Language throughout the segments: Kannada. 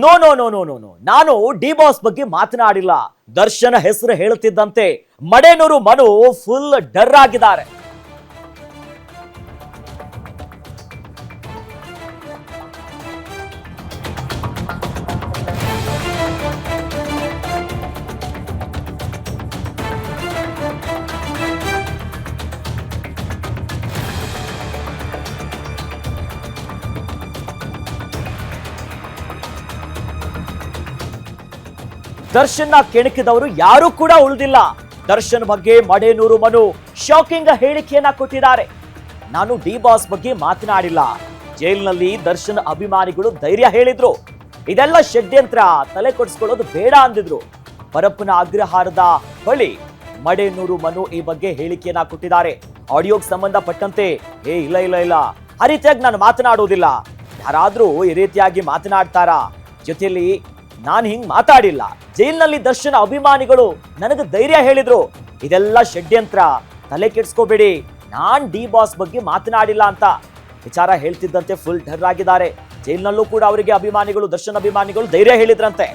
No no no no no no ನಾನು ಡಿ ಬಾಸ್ ಬಗ್ಗೆ ಮಾತನಾಡಿಲ್ಲ. ದರ್ಶನ ಹೆಸರು ಹೇಳುತ್ತಿದ್ದಂತೆ ಮಡೇನೂರು ಮನು ಫುಲ್ ಡರ್ ಆಗಿದ್ದಾರೆ. ದರ್ಶನ್ನ ಕೆಣಕಿದವರು ಯಾರು ಕೂಡ ಉಳಿದಿಲ್ಲ. ದರ್ಶನ್ ಬಗ್ಗೆ ಮಡೇನೂರು ಮನು ಶಾಕಿಂಗ್ ಹೇಳಿಕೆಯನ್ನ ಕೊಟ್ಟಿದ್ದಾರೆ. ನಾನು ಡಿ ಬಾಸ್ ಬಗ್ಗೆ ಮಾತನಾಡಿಲ್ಲ. ಜೈಲಿನಲ್ಲಿ ದರ್ಶನ್ ಅಭಿಮಾನಿಗಳು ಧೈರ್ಯ ಹೇಳಿದ್ರು. ಇದೆಲ್ಲ ಷಡ್ಯಂತ್ರ, ತಲೆ ಕೊಡಿಸ್ಕೊಳ್ಳೋದು ಬೇಡ ಅಂದಿದ್ರು. ಪರಪ್ಪನ ಅಗ್ರಹಾರದ ಬಳಿ ಮಡೇನೂರು ಮನು ಈ ಬಗ್ಗೆ ಹೇಳಿಕೆಯನ್ನ ಕೊಟ್ಟಿದ್ದಾರೆ. ಆಡಿಯೋಗೆ ಸಂಬಂಧಪಟ್ಟಂತೆ ಇಲ್ಲ ಇಲ್ಲ ಇಲ್ಲ ಆ ರೀತಿಯಾಗಿ ನಾನು ಮಾತನಾಡೋದಿಲ್ಲ. ಯಾರಾದ್ರೂ ಈ ರೀತಿಯಾಗಿ ಮಾತನಾಡ್ತಾರಾ? ಜೊತೆಯಲ್ಲಿ ನಾನು ಹಿಂಗ್ ಮಾತಾಡಿಲ್ಲ. ಜೈಲಿನಲ್ಲಿ ದರ್ಶನ ಅಭಿಮಾನಿಗಳು ನನಗೆ ಧೈರ್ಯ ಹೇಳಿದ್ರು. ಇದೆಲ್ಲ ಷಡ್ಯಂತ್ರ, ತಲೆ ಕೆಡಿಸ್ಕೋಬೇಡಿ, ನಾನ್ ಡಿ ಬಾಸ್ ಬಗ್ಗೆ ಮಾತನಾಡಿಲ್ಲ ಅಂತ ವಿಚಾರ ಹೇಳ್ತಿದ್ದಂತೆ ಫುಲ್ ಡರ್ ಆಗಿದ್ದಾರೆ. ಜೈಲಿನಲ್ಲೂ ಕೂಡ ಅವರಿಗೆ ಅಭಿಮಾನಿಗಳು, ದರ್ಶನ್ ಅಭಿಮಾನಿಗಳು ಧೈರ್ಯ ಹೇಳಿದ್ರಂತೆ.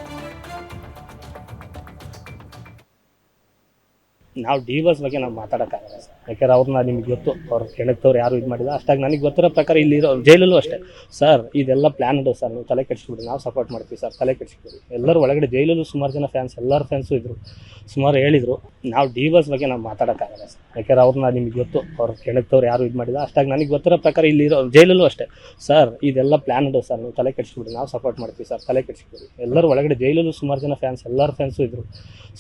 ನಾವು ಡಿ ಬಾಸ್ ಬಗ್ಗೆ ನಾವು ಮಾತಾಡೋಕ್ಕಾಗಲ್ಲ ಸರ್. ಯಾಕೆಂದ್ರೆ ಅವ್ರನ್ನ ನಿಮ್ಗೆ ಗೊತ್ತು, ಅವ್ರು ಕೆಣಕ್ತವ್ರು ಯಾರು ಇದು ಮಾಡಿಲ್ಲ. ಅಷ್ಟಾಗಿ ನನಗೆ ಗೊತ್ತಿರೋ ಪ್ರಕಾರ ಇಲ್ಲಿರೋ ಜೈಲಲ್ಲೂ ಅಷ್ಟೇ ಸರ್, ಇದೆಲ್ಲ ಪ್ಲ್ಯಾನ್ ಇದೆ ಸರ್, ನೀವು ತಲೆ ಕೆಡಿಸ್ಬಿಡಿ, ನಾವು ಸಪೋರ್ಟ್ ಮಾಡ್ತೀವಿ ಸರ್, ತಲೆ ಕೆಡಿಸ್ಬಿಡಿ. ಎಲ್ಲರೂ ಒಳಗಡೆ ಜೈಲಲ್ಲೂ ಸುಮಾರು ಜನ ಫ್ಯಾನ್ಸ್, ಎಲ್ಲರ ಫ್ಯಾನ್ಸು ಇದ್ದರು, ಸುಮಾರು ಹೇಳಿದರು. ನಾವು ಡಿ ಬಾಸ್ ಬಗ್ಗೆ ನಾವು ಮಾತಾಡೋಕ್ಕಾಗಲ್ಲ ಸರ್. ಯಾಕೆಂದ್ರೆ ಅವ್ರನ್ನ ನಿಮ್ಗೆ ಗೊತ್ತು, ಅವ್ರು ಕೆಣಕ್ತವ್ರು ಯಾರು ಇದು ಮಾಡಿಲ್ಲ. ಅಷ್ಟಾಗಿ ನನಗೆ ಗೊತ್ತಿರೋ ಪ್ರಕಾರ ಇಲ್ಲಿರೋ ಜೈಲಲ್ಲೂ ಅಷ್ಟೇ ಸರ್, ಇದೆಲ್ಲ ಪ್ಲ್ಯಾನ್ ಇದೆ ಸರ್, ನೀವು ತಲೆ ಕೆಡಿಸ್ಬಿಡಿ, ನಾವು ಸಪೋರ್ಟ್ ಮಾಡ್ತೀವಿ ಸರ್, ತಲೆ ಕೆಡಿಸ್ಬಿಡಿ. ಎಲ್ಲರೂ ಒಳಗಡೆ ಜೈಲಲ್ಲೂ ಸುಮಾರು ಜನ ಫ್ಯಾನ್ಸ್, ಎಲ್ಲರ ಫ್ಯಾನ್ಸು ಇದ್ದರು,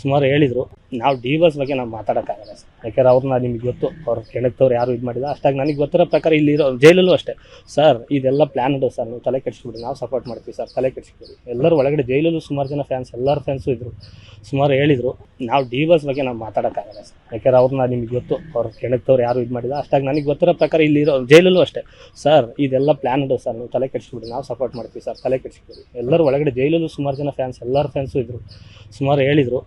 ಸುಮಾರು ಹೇಳಿದರು. ನಾವು ಡಿ ಬಾಸ್ ಬಗ್ಗೆ ನಾವು ಮಾತಾಡೋಕ್ಕಾಗಲ್ಲ ಸರ್. ಯಾಕೆಂದ್ರೆ ಅವ್ರನ್ನ ನಿಮ್ಗೆ ಗೊತ್ತು, ಅವ್ರು ಕೆಣಕ್ತವ್ರು ಯಾರು ಇದು ಮಾಡಿಲ್ಲ. ಅಷ್ಟಾಗಿ ನನಗೆ ಗೊತ್ತಿರೋ ಪ್ರಕಾರ ಇಲ್ಲಿರೋ ಜೈಲಲ್ಲೂ ಅಷ್ಟೇ ಸರ್, ಇದೆಲ್ಲ ಪ್ಲ್ಯಾನ್ ಇದೆ ಸರ್, ನೀವು ತಲೆ ಕೆಡಿಸ್ಬಿಡಿ, ನಾವು ಸಪೋರ್ಟ್ ಮಾಡ್ತೀವಿ ಸರ್, ತಲೆ ಕೆಡಿಸ್ಬಿಡಿ. ಎಲ್ಲರೂ ಒಳಗಡೆ ಜೈಲಲ್ಲೂ ಸುಮಾರು ಜನ ಫ್ಯಾನ್ಸ್, ಎಲ್ಲರ ಫ್ಯಾನ್ಸು ಇದ್ದರು, ಸುಮಾರು ಹೇಳಿದರು. ನಾವು ಡಿ ಬಾಸ್ ಬಗ್ಗೆ ನಾವು ಮಾತಾಡೋಕ್ಕಾಗಲ್ಲ ಸರ್. ಯಾಕೆಂದ್ರೆ ಅವ್ರನ್ನ ನಿಮ್ಗೆ ಗೊತ್ತು, ಅವ್ರು ಕೆಣಕ್ತವ್ರು ಯಾರು ಇದು ಮಾಡಿಲ್ಲ. ಅಷ್ಟಾಗಿ ನನಗೆ ಗೊತ್ತಿರೋ ಪ್ರಕಾರ ಇಲ್ಲಿರೋ ಜೈಲಲ್ಲೂ ಅಷ್ಟೇ ಸರ್, ಇದೆಲ್ಲ ಪ್ಲ್ಯಾನ್ ಇದೆ ಸರ್, ನೀವು ತಲೆ ಕೆಡಿಸ್ಬಿಡಿ, ನಾವು ಸಪೋರ್ಟ್ ಮಾಡ್ತೀವಿ ಸರ್, ತಲೆ ಕೆಡಿಸ್ಬಿಡಿ. ಎಲ್ಲರೂ ಒಳಗಡೆ ಜೈಲಲ್ಲೂ ಸುಮಾರು ಜನ ಫ್ಯಾನ್ಸ್, ಎಲ್ಲರ ಫ್ಯಾನ್ಸು ಇದ್ದರು, ಸುಮಾರು ಹೇಳಿದರು.